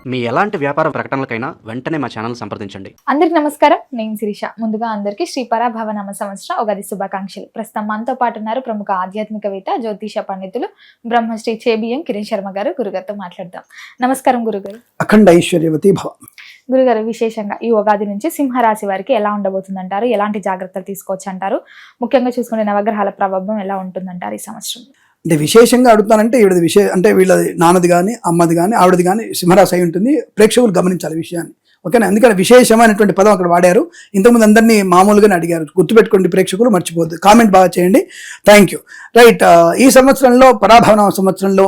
మీ ఎలాంటి వ్యాపార ప్రకటనలకైనా వెంటనే మా ఛానల్ సంప్రదించండి. అందరికి నమస్కారం, నేను శిరీష. ముందుగా అందరికీ శ్రీ పరాభవనామ సంవత్సర ఉగాది శుభాకాంక్షలు. ప్రస్తుతం మనతో పాటు ఉన్నారు ప్రముఖ ఆధ్యాత్మికవేత్త, జ్యోతిష పండితులు బ్రహ్మశ్రీ చేబిఎం కిరణ్ శర్మ గారు. గురుగారితో మాట్లాడదాం. నమస్కారం గురుగారు. అఖండ ఐశ్వర్యవతి భవ. గురుగారు, విశేషంగా ఈ ఉగాది నుంచి సింహరాశి వారికి ఎలా ఉండబోతుందంటారు? ఎలాంటి జాగ్రత్తలు తీసుకోవచ్చు అంటారు? ముఖ్యంగా చూసుకునే నవగ్రహాల ప్రభావం ఎలా ఉంటుందంటారు ఈ సంవత్సరం? అంటే విశేషంగా అడుగుతానంటే వీళ్ళది అంటే వీళ్ళది నాన్నది కానీ అమ్మది కానీ ఆవిడది కానీ సింహరాశి అయి ఉంటుంది. ప్రేక్షకులు గమనించాలి విషయాన్ని, ఓకేనా? ఎందుకంటే విశేషమైనటువంటి పదం అక్కడ వాడారు. ఇంతకుముందు అందరినీ మామూలుగానే అడిగారు. గుర్తుపెట్టుకోండి ప్రేక్షకులు, మర్చిపోద్దు. కామెంట్ బాగా చేయండి. Thank you. రైట్. ఈ సంవత్సరంలో పరాభవన సంవత్సరంలో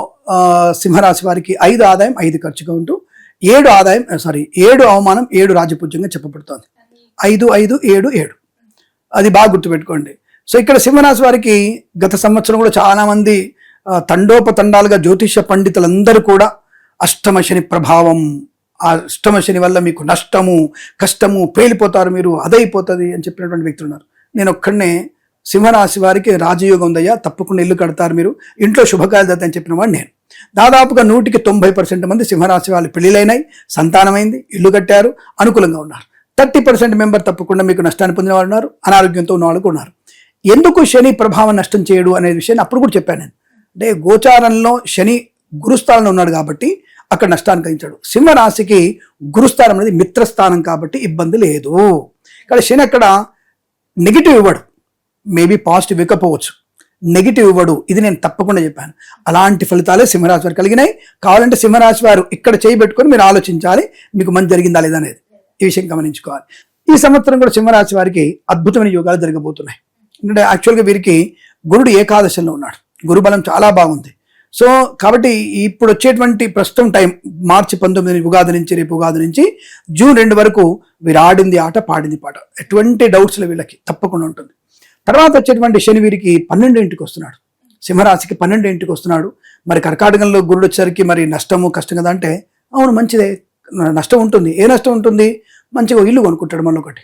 సింహరాశి వారికి 5 ఆదాయం 5 ఖర్చుగా ఉంటూ 7 అవమానం 7 రాజపూజ్యంగా చెప్పబడుతోంది. 5 5 7 7 అది బాగా గుర్తుపెట్టుకోండి. సో ఇక్కడ సింహరాశి వారికి గత సంవత్సరం కూడా చాలా మంది తండోపతండాలుగా జ్యోతిష పండితులందరూ కూడా అష్టమ శని ప్రభావం, ఆ అష్టమ శని వల్ల మీకు నష్టము కష్టము, పేలిపోతారు మీరు, అదైపోతుంది అని చెప్పినటువంటి వ్యక్తులు ఉన్నారు. నేను ఒక్కడనే సింహరాశి వారికి రాజయోగం ఉందయ్యా, తప్పకుండా ఇల్లు కడతారు మీరు, ఇంట్లో శుభకార్యాలు జరుగుతాయి అని చెప్పిన వాడు నేను. దాదాపుగా 100% మంది సింహరాశి వాళ్ళు పెళ్లిలైనాయి, సంతానమైంది, ఇల్లు కట్టారు, అనుకూలంగా ఉన్నారు. 30% మెంబర్ తప్పకుండా మీకు నష్టాన్ని పొందిన వాళ్ళు ఉన్నారు, అనారోగ్యంతో ఉన్న వాళ్ళు ఉన్నారు. ఎందుకు శని ప్రభావం నష్టం చేయడు అనే విషయాన్ని అప్పుడు కూడా చెప్పాను నేను. అంటే గోచారంలో శని గురుస్థానంలో ఉన్నాడు కాబట్టి అక్కడ నష్టాన్ని కలిగించాడు. సింహరాశికి గురుస్థానం అనేది మిత్రస్థానం కాబట్టి ఇబ్బంది లేదు. ఇక్కడ శని అక్కడ నెగిటివ్ ఇవ్వడు, మేబీ పాజిటివ్ ఇవ్వకపోవచ్చు, నెగిటివ్ ఇవ్వడు. ఇది నేను తప్పకుండా చెప్పాను. అలాంటి ఫలితాలే సింహరాశి వారు కలిగినాయి. కావాలంటే సింహరాశి వారు ఇక్కడ చేయబెట్టుకొని మీరు ఆలోచించాలి, మీకు మంచి జరిగిందా లేదా అనేది. ఈ విషయం గమనించుకోవాలి. ఈ సంవత్సరం కూడా సింహరాశి వారికి అద్భుతమైన యోగాలు జరగబోతున్నాయి. ఎందుకంటే యాక్చువల్గా వీరికి గురుడు ఏకాదశంలో ఉన్నాడు, గురుబలం చాలా బాగుంది. సో కాబట్టి ఇప్పుడు వచ్చేటువంటి ప్రస్తుతం టైం మార్చి 19 ఉగాది నుంచి, రేపు ఉగాది నుంచి జూన్ 2 వరకు వీరు ఆడింది ఆట పాడింది పాట, ఎటువంటి డౌట్స్లో వీళ్ళకి తప్పకుండా ఉంటుంది. తర్వాత వచ్చేటువంటి శని వీరికి 12 ఇంటికి వస్తున్నాడు, సింహరాశికి 12 ఇంటికి వస్తున్నాడు. మరి కర్కాటకంలో గురుడు వచ్చేసరికి మరి నష్టము కష్టం కదా అంటే, అవును మంచిదే, నష్టం ఉంటుంది. ఏ నష్టం ఉంటుంది? మంచిగా ఇల్లు కొనుక్కుంటాడు, మళ్ళీ ఒకటి,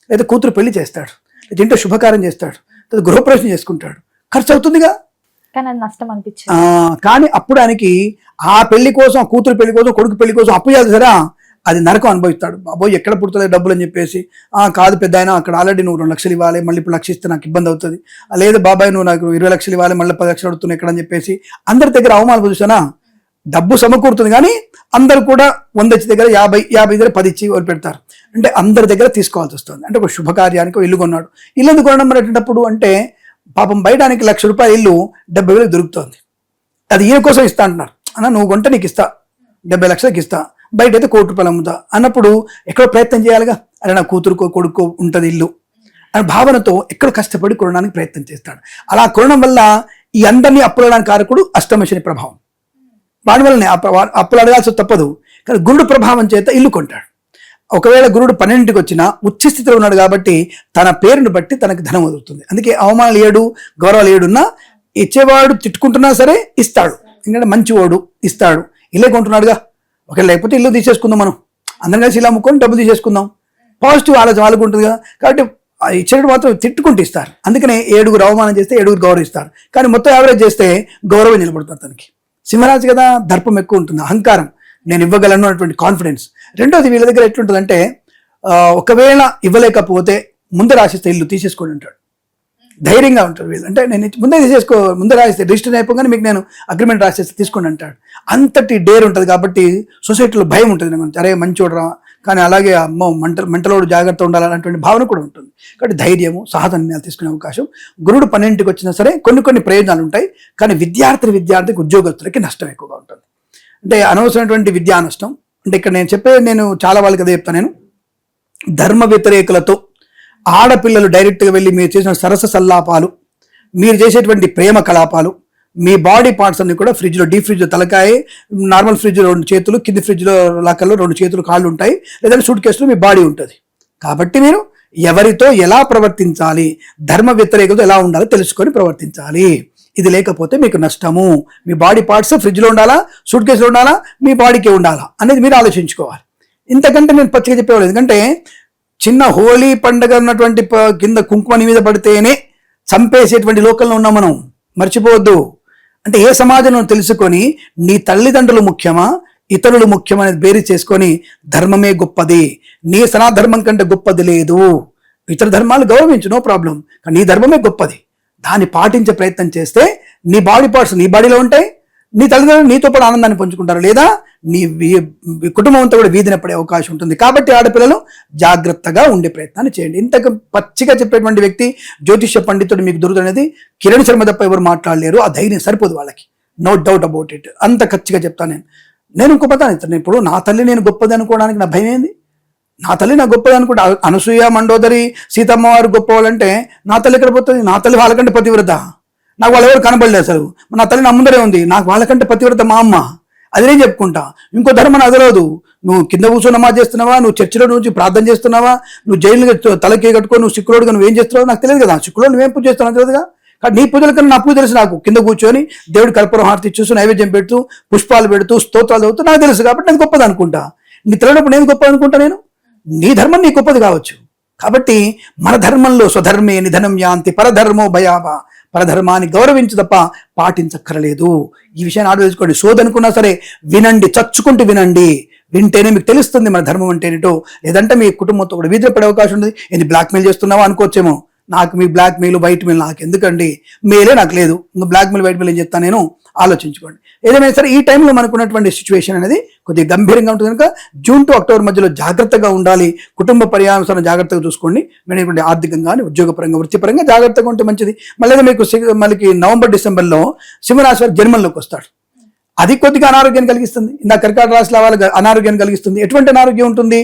లేదా కూతురు పెళ్లి చేస్తాడు, దీంట్లో శుభకార్యం చేస్తాడు, గృహప్రవేశం చేసుకుంటాడు, ఖర్చు అవుతుందిగా. కానీ అది నష్టం అనిపించింది. కానీ అప్పుడు ఆయనకి ఆ పెళ్లి కోసం, కూతురు పెళ్లి కోసం, కొడుకు పెళ్లి కోసం అప్పు చేయాలి సరే, అది నరకం అనుభవిస్తాడు. బాబోయ్ ఎక్కడ పుడుతుంది డబ్బులు అని చెప్పేసి, కాదు పెద్ద ఆయన అక్కడ ఆల్రెడీ నువ్వు 2 లక్షలు ఇవ్వాలి, మళ్ళీ ఇప్పుడు 1 లక్ష ఇస్తే నాకు ఇబ్బంది అవుతుంది, లేదు బాబాయ్ నువ్వు నాకు 20 లక్షలు ఇవ్వాలి, మళ్ళీ 10 లక్షలు అడుగుతున్నావు ఎక్కడ అని చెప్పేసి అందరి దగ్గర అవమానం చూసానా. డబ్బు సమకూరుతుంది కానీ అందరు కూడా 100 ఇచ్చి దగ్గర 50 దగ్గర 10 ఇచ్చి వదిలిపెడతారు. అంటే అందరి దగ్గర తీసుకోవాల్సి వస్తుంది. అంటే ఒక శుభకార్యానికి ఇల్లు కొన్నాడు, ఇల్లు ఎందుకు కొనడం అనేటప్పుడు అంటే పాపం బయటానికి 1 లక్ష రూపాయల ఇల్లు 70,000 దొరుకుతుంది. అది ఈయన కోసం ఇస్తా అంటున్నారు. అన్న నువ్వు కొంటే నీకు ఇస్తా, 70 లక్షలకి ఇస్తా, బయట అయితే 1 కోటి రూపాయలు అమ్ముతా అన్నప్పుడు ఎక్కడో ప్రయత్నం చేయాలిగా. అరే నా కూతురుకో కొడుకో ఉంటుంది ఇల్లు అనే భావనతో ఎక్కడో కష్టపడి కొనడానికి ప్రయత్నం చేస్తాడు. అలా కొనడం వల్ల ఈ అందరినీ అప్పులడానికి కారకుడు అష్టమ శని ప్రభావం. వాడి వల్లనే అప్పులు అడగాల్సి తప్పదు. కానీ గురుడు ప్రభావం చేత ఇల్లు కొంటాడు. ఒకవేళ గురుడు 12కి వచ్చినా ఉచ్చ స్థితిలో ఉన్నాడు కాబట్టి తన పేరును బట్టి తనకు ధనం వదులుతుంది. అందుకే అవమానాలు 7, గౌరవాలు 7 ఉన్నా ఇచ్చేవాడు తిట్టుకుంటున్నా సరే ఇస్తాడు. ఎందుకంటే మంచివాడు ఇస్తాడు. ఇల్లే కొంటున్నాడుగా, ఒకవేళ లేకపోతే ఇల్లు తీసేసుకుందాం, మనం అందరం కలిసి ఇలా అమ్ముకొని డబ్బులు తీసేసుకుందాం, పాజిటివ్ ఆలోచన వాళ్ళకు ఉంటుంది కదా. కాబట్టి ఇచ్చేటప్పుడు మాత్రం తిట్టుకుంటూ ఇస్తారు. అందుకనే 7 అవమానం చేస్తే 7 గౌరవిస్తారు. కానీ మొత్తం యావరేజ్ చేస్తే గౌరవం నిలబడుతుంది తనకి. సింహరాశి కదా, దర్పం ఎక్కువ ఉంటుంది, అహంకారం, నేను ఇవ్వగలను అన్నటువంటి కాన్ఫిడెన్స్. రెండోది వీళ్ళ దగ్గర ఎట్లుంటుందంటే, ఒకవేళ ఇవ్వలేకపోతే ముందే రాసిస్తే ఇల్లు తీసేసుకోండి అంటాడు, ధైర్యంగా ఉంటాడు వీళ్ళు. అంటే నేను ముందే రాసిస్తే రిజిస్టర్ అయిపోగానే మీకు నేను అగ్రిమెంట్ రాసేస్తే తీసుకోండి అంటాడు. అంతటి డేర్ ఉంటుంది కాబట్టి సొసైటీలో భయం ఉంటుంది. అరే మంచోడరా, కానీ అలాగే అమ్మో మంటలోడు జాగ్రత్త ఉండాలన్నటువంటి భావన కూడా ఉంటుంది. కాబట్టి ధైర్యము, సహజ నిర్ణయాలు తీసుకునే అవకాశం. గురుడు 12కి వచ్చినా సరే కొన్ని ప్రయోజనాలు ఉంటాయి. కానీ విద్యార్థికి ఉద్యోగస్తులకి నష్టం ఎక్కువగా ఉంటుంది. అంటే అనవసరమైనటువంటి విద్యా నష్టం. అంటే ఇక్కడ నేను చాలా వాళ్ళకి అదే చెప్తాను. నేను ధర్మ వ్యతిరేకులతో ఆడపిల్లలు డైరెక్ట్గా వెళ్ళి మీరు చేసిన సరస సల్లాపాలు, మీరు చేసేటువంటి ప్రేమ కలాపాలు, మీ బాడీ పార్ట్స్ అన్ని కూడా ఫ్రిడ్జ్లో, డీప్ ఫ్రిడ్జ్లో తలకాయ, నార్మల్ ఫ్రిడ్జ్లో 2 చేతులు, కింది ఫ్రిడ్జ్లో లాకర్లో 2 చేతులు కాళ్ళు ఉంటాయి, లేదంటే సూట్ కేసులో మీ బాడీ ఉంటుంది. కాబట్టి మీరు ఎవరితో ఎలా ప్రవర్తించాలి, ధర్మ వ్యతిరేకతో ఎలా ఉండాలో తెలుసుకొని ప్రవర్తించాలి. ఇది లేకపోతే మీకు నష్టము. మీ బాడీ పార్ట్స్ ఫ్రిడ్జ్లో ఉండాలా, సూట్ కేసులో ఉండాలా, మీ బాడీకే ఉండాలా అనేది మీరు ఆలోచించుకోవాలి. ఇంతకంటే నేను పచ్చిగా చెప్పేవాళ్ళు. ఎందుకంటే చిన్న హోలీ పండుగ ఉన్నటువంటి కింద కుంకుమ మీద పడితేనే చంపేసేటువంటి లోకల్లో ఉన్నాం మనం, మర్చిపోవద్దు. అంటే ఏ సమాజం తెలుసుకొని నీ తల్లిదండ్రులు ముఖ్యమా, ఇతరులు ముఖ్యమైనది బేరీ చేసుకొని ధర్మమే గొప్పది, నీ సనాధర్మం కంటే గొప్పది లేదు. ఇతర ధర్మాలు గౌరవించు, నో ప్రాబ్లం, కానీ నీ ధర్మమే గొప్పది. దాన్ని పాటించే ప్రయత్నం చేస్తే నీ బాడీ పార్ట్స్ నీ బాడీలో ఉంటాయి, నీ తల్లిదండ్రులు నీతో పాటు ఆనందాన్ని పంచుకుంటారు, లేదా నీ కుటుంబం అంతా కూడా వీధిన పడే అవకాశం ఉంటుంది. కాబట్టి ఆడపిల్లలు జాగ్రత్తగా ఉండే ప్రయత్నాన్ని చేయండి. ఇంతకు పచ్చిగా చెప్పేటువంటి వ్యక్తి జ్యోతిష్య పండితుడు మీకు దొరుకుతున్నది కిరణ్ శర్మ తప్ప ఎవరు మాట్లాడలేరు. ఆ ధైర్యం సరిపోదు వాళ్ళకి, నో డౌట్ అబౌట్ ఇట్. అంత ఖచ్చితంగా చెప్తాను నేను ఇంకో పదాన్ని ఇస్తాను. ఇప్పుడు నా తల్లి నేను గొప్పది అనుకోవడానికి నా భయం ఏంది? నా తల్లి నా గొప్పది అనుకుంటా. అనసూయ, మండోదరి, సీతమ్మ వారు గొప్పవాళ్ళంటే నా తల్లి ఎక్కడ పోతుంది? నా తల్లి వాళ్ళకంటే పతివ్రత. నాకు వాళ్ళు ఎవరు కనబడలేదు అసలు. నా తల్లి నా ముందరే ఉంది, నాకు వాళ్ళకంటే పతివ్రత మా అమ్మ. అది నేను చెప్పుకుంటా. ఇంకో ధర్మం అదలదు. నువ్వు కింద కూర్చొని నమాజ్ చేస్తున్నావా, నువ్వు చర్చిలో నుంచి ప్రార్థన చేస్తున్నావా, నువ్వు జైలు తలకి కట్టుకో, నువ్వు సిక్కులోడుగా నువ్వేం చేస్తున్నావు నాకు తెలియదు కదా. సిక్కులో నువ్వేం పూజ చేస్తున్నావు తెలియదుగా. కానీ నీ పూజల కన్నా నా పూజ తెలుసు. నాకు కింద కూర్చొని దేవుడి కర్పూరం హారతి చూస్తూ నైవేద్యం పెడుతూ పుష్పాలు పెడుతూ స్తోత్రాలు చదువుతూ నాకు తెలుసు. కాబట్టి నేను గొప్పది అనుకుంటా. నీ తెలియనప్పుడు నేను గొప్పది అనుకుంటా. నేను నీ ధర్మం నీ గొప్పది కావచ్చు. కాబట్టి మన ధర్మంలో స్వధర్మే నిధనం యాంతి పరధర్మో భయావా, పరధర్మాన్ని గౌరవించు తప్ప పాటించక్కర్లేదు. ఈ విషయాన్ని ఆలోచించుకోండి. సోదనుకున్నా సరే వినండి, చచ్చుకుంటూ వినండి. వింటేనే మీకు తెలుస్తుంది మన ధర్మం అంటే ఏంటో. లేదంటే మీ కుటుంబంతో కూడా వీధిలో పడే అవకాశం ఉంది. ఏంది బ్లాక్మెయిల్ చేస్తున్నావా అనుకోవచ్చేమో. నాకు మీ బ్లాక్ మెయిల్ వైట్ మెయిల్ నాకు ఎందుకండి, మెయిలే నాకు లేదు, ఇంకా బ్లాక్ మెయిల్ వైట్ మెయిల్ ఏం చెప్తాను నేను. ఆలోచించుకోండి. ఏదైనా సరే ఈ టైంలో మనకున్నటువంటి సిచ్యువేషన్ అనేది కొద్దిగా గంభీరంగా ఉంటుంది కనుక జూన్ టు అక్టోబర్ మధ్యలో జాగ్రత్తగా ఉండాలి. కుటుంబ పర్యావరణ జాగ్రత్తగా చూసుకోండి. మీరు ఆర్థికంగా ఉద్యోగపరంగా వృత్తిపరంగా జాగ్రత్తగా ఉంటే మంచిది. మళ్ళీ మీకు మళ్ళీ నవంబర్ డిసెంబర్లో సింహరాశి వారు జన్మంలోకి వస్తాడు. అది కొద్దిగా అనారోగ్యాన్ని కలిగిస్తుంది. ఇందాక కర్కాటక రాశిలో వాళ్ళకి అనారోగ్యాన్ని కలిగిస్తుంది. ఎటువంటి అనారోగ్యం ఉంటుంది?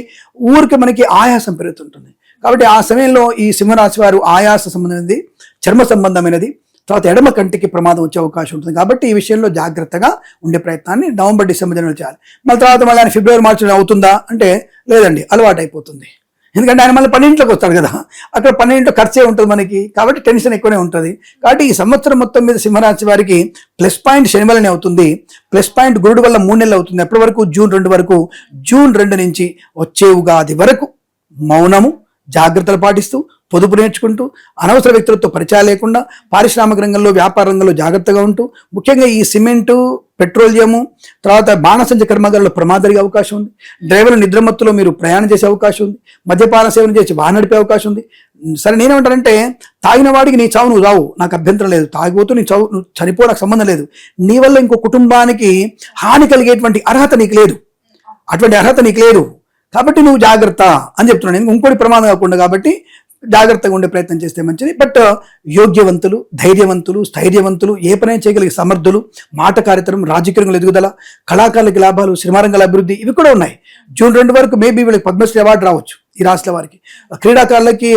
ఊరికి మనకి ఆయాసం పెరుగుతుంటుంది. కాబట్టి ఆ సమయంలో ఈ సింహరాశి వారు ఆయాస సంబంధమైనది, చర్మ సంబంధమైనది, తర్వాత ఎడమ కంటికి ప్రమాదం వచ్చే అవకాశం ఉంటుంది. కాబట్టి ఈ విషయంలో జాగ్రత్తగా ఉండే ప్రయత్నాన్ని నవంబర్ డిసెంబర్ జనవరి చేయాలి. మళ్ళీ తర్వాత మళ్ళీ ఆయన ఫిబ్రవరి మార్చి అవుతుందా అంటే లేదండి, అలవాటు అయిపోతుంది. ఎందుకంటే ఆయన మళ్ళీ 12కి వస్తాడు కదా, అక్కడ 12 ఖర్చే ఉంటుంది మనకి. కాబట్టి టెన్షన్ ఎక్కువనే ఉంటుంది. కాబట్టి ఈ సంవత్సరం మొత్తం మీద సింహరాశి వారికి ప్లస్ పాయింట్ శని వల్లనే అవుతుంది, ప్లస్ పాయింట్ గురుడు వల్ల 3 నెలలు అవుతుంది. ఎప్పటి వరకు? జూన్ 2 వరకు. జూన్ 2 నుంచి వచ్చే ఉగాది వరకు మౌనము, జాగ్రత్తలు పాటిస్తూ, పొదుపు నేర్చుకుంటూ, అనవసర వ్యక్తులతో పరిచయాలు లేకుండా, పారిశ్రామిక రంగంలో వ్యాపార రంగంలో జాగ్రత్తగా ఉంటూ, ముఖ్యంగా ఈ సిమెంటు, పెట్రోలియము, తర్వాత బాణసంచ కర్మాగారంలో ప్రమాదం జరిగే అవకాశం ఉంది. డ్రైవర్ల నిద్రమత్తులో మీరు ప్రయాణం చేసే అవకాశం ఉంది. మద్యపాన సేవన చేసి వాహనం నడిపే అవకాశం ఉంది. సరే, నేనేమంటానంటే తాగిన వాడికి నీ చావు నువ్వు చావు, నాకు అభ్యంతరం లేదు. తాగిపోతూ నీ చావు నువ్వు చనిపో, నాకు సంబంధం లేదు. నీ వల్ల ఇంకో కుటుంబానికి హాని కలిగేటువంటి అర్హత నీకు లేదు. అటువంటి అర్హత నీకు లేదు. కాబట్టి నువ్వు జాగ్రత్త అని చెప్తున్నాను. ఇంకోటి ప్రమాదం కాకుండా. కాబట్టి జాగ్రత్తగా ఉండే ప్రయత్నం చేస్తే మంచిది. బట్ యోగ్యవంతులు, ధైర్యవంతులు, స్థైర్యవంతులు, ఏ పని చేయగలిగే సమర్థులు, మాట కార్యక్రమం, రాజకీయ రంగంలో ఎదుగుదల, కళాకారులకి లాభాలు, సినిమారంగాల అభివృద్ధి, ఇవి కూడా ఉన్నాయి. జూన్ 2 వరకు మేబీ వీళ్ళకి పద్మశ్రీ అవార్డు రావచ్చు. ఈ రాష్ట్రాల వారికి క్రీడాకారులకి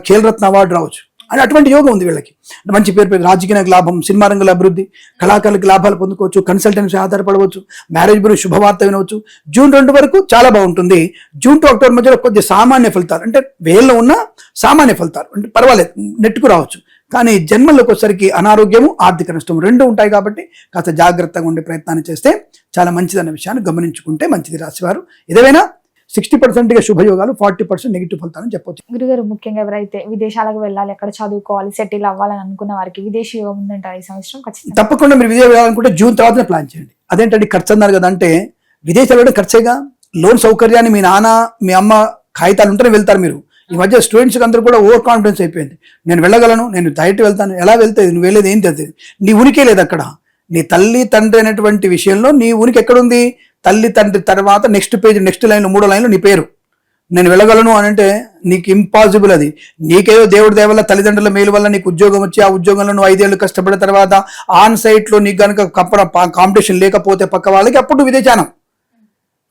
ఖేల్రత్న అవార్డు రావచ్చు. అని అటువంటి యోగం ఉంది వీళ్ళకి. మంచి పేరు, రాజకీయ లాభం, సినిమా రంగంలో అభివృద్ధి, కళాకారులకి లాభాలు పొందుకోవచ్చు, కన్సల్టెన్సీ ఆధారపడవచ్చు, మ్యారేజ్ బ్యూరో శుభవార్త వినవచ్చు. జూన్ 2 వరకు చాలా బాగుంటుంది. జూన్ టు అక్టోబర్ మధ్యలో కొద్దిగా సామాన్య ఫలితాలు, అంటే వేల్లో ఉన్న సామాన్య ఫలితాలు, అంటే పర్వాలేదు, నెట్టుకు రావచ్చు. కానీ జన్మల్లోకి వచ్చేసరికి అనారోగ్యము, ఆర్థిక నష్టం 2 ఉంటాయి. కాబట్టి కాస్త జాగ్రత్తగా ఉండే ప్రయత్నాన్ని చేస్తే చాలా మంచిదన్న విషయాన్ని గమనించుకుంటే మంచిది. రాశివారు ఏదైనా 60% శుభయోగాలు, 40% నెగిటివ్ ఫలితాలని చెప్పొచ్చు. గురుగారు, ముఖ్యంగా ఎవరైతే విదేశాలకు వెళ్ళాలి, అక్కడ చదువుకోవాలి, సెటిల్ అవ్వాలని అనుకున్న వారికి విదేశీ యోగం ఉందంటారు ఈ సంవత్సరం? ఖచ్చితంగా తప్పకుండా మీరు విదేశం వెళ్ళాలనుకుంటే జూన్ తర్వాతనే ప్లాన్ చేయండి. అదేంటంటే ఖర్చు అన్నారు కదా, అంటే విదేశాలు వెళ్ళడం ఖర్చేగా. లోన్ సౌకర్యాన్ని మీ నాన్న, మీ అమ్మ కాగితాలు ఉంటేనే వెళ్తారు మీరు. ఈ మధ్య స్టూడెంట్స్కి అందరూ కూడా ఓవర్ కాన్ఫిడెన్స్ అయిపోయింది. నేను వెళ్ళగలను, నేను డైరెక్ట్ వెళ్తాను. ఎలా వెళ్తే నువ్వు వెళ్ళేది ఏంటి? అది నీ ఉనికే లేదు అక్కడ. నీ తల్లి తండ్రి అనేటువంటి విషయంలో నీ ఉనికి ఎక్కడుంది? తల్లి తండ్రి తర్వాత నెక్స్ట్ పేజ్, నెక్స్ట్ లైన్లో, 3వ లైన్లో నీ పేరు. నేను వెళ్ళగలను అని అంటే నీకు ఇంపాసిబుల్. అది నీకేదో దేవుడి దయ వల్ల, తల్లిదండ్రుల మేలు వల్ల నీకు ఉద్యోగం వచ్చి, ఆ ఉద్యోగంలో నువ్వు 5 ఏళ్ళు కష్టపడిన తర్వాత ఆన్ సైట్లో నీకు కనుక కాంపిటీషన్ లేకపోతే పక్క వాళ్ళకి, అప్పుడు విదేశానం.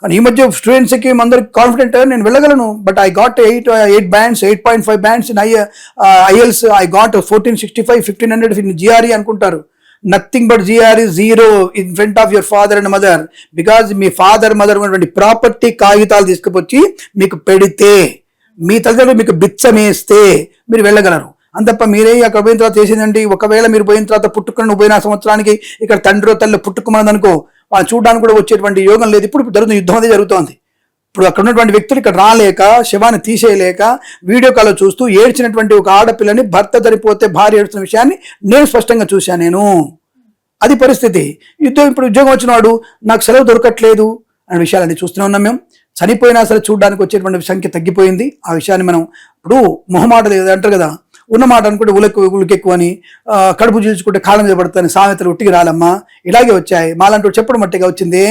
కానీ ఈ మధ్య స్టూడెంట్స్కి అందరికి కాన్ఫిడెంట్, నేను వెళ్ళగలను, but I got 8 bands, 8.5 bands in IELTS, I got 1465, 1500 in GRE అనుకుంటారు. Nothing but GRE, 0 in front of your father and mother. Because me father mother ఉన్నటువంటి ప్రాపర్టీ కాగితాలు తీసుకువచ్చి మీకు పెడితే, మీ తల్లిదండ్రులు మీకు బిచ్చమేస్తే మీరు వెళ్ళగలరు. అంతప్ప మీరే అక్కడ పోయిన తర్వాత చేసిందండి. ఒకవేళ మీరు పోయిన తర్వాత పుట్టుకుని పోయిన సంవత్సరానికి ఇక్కడ తండ్రి తల్లి పుట్టుకున్నది అనుకో, వాళ్ళు చూడడానికి కూడా వచ్చేటువంటి యోగం లేదు. ఇప్పుడు జరుగుతుంది, యుద్ధం అదే జరుగుతోంది. ఇప్పుడు అక్కడ ఉన్నటువంటి వ్యక్తులు ఇక్కడ రాలేక, శవాన్ని తీసేయలేక, వీడియో కాల్లో చూస్తూ ఏడ్చినటువంటి ఒక ఆడపిల్లని భర్త చనిపోతే భార్య ఏడుస్తున్న విషయాన్ని నేను స్పష్టంగా చూశాను. నేను అది పరిస్థితి. ఇప్పుడు ఉద్యోగం వచ్చిన వాడు నాకు సెలవు దొరకట్లేదు, అనే విషయాలన్నీ చూస్తూనే ఉన్నాం మేము. చనిపోయినా సరే చూడడానికి వచ్చేటువంటి సంఖ్య తగ్గిపోయింది. ఆ విషయాన్ని మనం ఇప్పుడు మొహమాటలు అంటారు కదా, ఉన్న మాట అనుకుంటే ఉలకెక్కువ అని, కడుపు చీల్చుకుంటే కాళ్ళ మీద పడుతుంది సామెతలు ఉట్టికి రాలమ్మా, ఇలాగే వచ్చాయి. మాలాంటి చెప్పడం మట్టిగా వచ్చింది,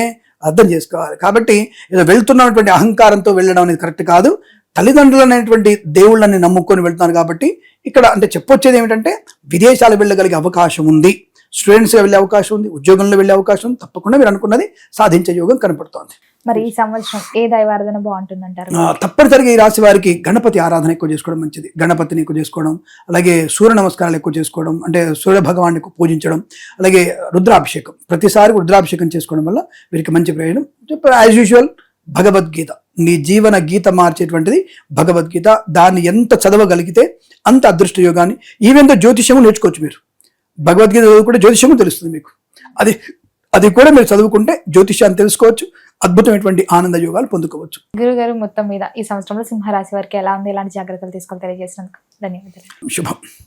అర్థం చేసుకోవాలి. కాబట్టి ఏదో వెళ్తున్నటువంటి అహంకారంతో వెళ్ళడం అనేది కరెక్ట్ కాదు. తల్లిదండ్రులు అనేటువంటి దేవుళ్ళని నమ్ముకొని వెళ్తున్నారు కాబట్టి ఇక్కడ అంటే చెప్పొచ్చేది ఏమిటంటే విదేశాలు వెళ్ళగలిగే అవకాశం ఉంది, స్టూడెంట్స్గా వెళ్ళే అవకాశం ఉంది, ఉద్యోగంలో వెళ్ళే అవకాశం ఉంది. తప్పకుండా మీరు అనుకున్నది సాధించే యోగం కనపడుతోంది. మరి ఈ సంవత్సరం ఏ దైవారాధన బాగుంటుందంటారు? తప్పనిసరిగా ఈ రాశి వారికి గణపతి ఆరాధన ఎక్కువ చేసుకోవడం మంచిది. గణపతిని ఎక్కువ చేసుకోవడం, అలాగే సూర్య నమస్కారాలు ఎక్కువ చేసుకోవడం, అంటే సూర్య భగవాన్ని ఎక్కువ పూజించడం, అలాగే రుద్రాభిషేకం, ప్రతిసారి రుద్రాభిషేకం చేసుకోవడం వల్ల వీరికి మంచి ప్రయోజనం. యాజ్ యూజువల్ భగవద్గీత, నీ జీవన గీత మార్చేటువంటిది భగవద్గీత. దాన్ని ఎంత చదవగలిగితే అంత అదృష్ట యోగాన్ని, ఈవెన్ జ్యోతిష్యము నేర్చుకోవచ్చు. మీరు భగవద్గీత చదువుకుంటే జ్యోతిష్యము తెలుస్తుంది మీకు. అది కూడా మీరు చదువుకుంటే జ్యోతిష్యాన్ని తెలుసుకోవచ్చు, అద్భుతమైనటువంటి ఆనంద యోగాలు పొందుకోవచ్చు. గురుగారు, మొత్తం మీద ఈ సంవత్సరంలో సింహరాశి వారికి ఎలా ఉంది, ఎలాంటి జాగ్రత్తలు తీసుకోవాలి తెలియజేసినందుకు ధన్యవాదాలు. శుభం.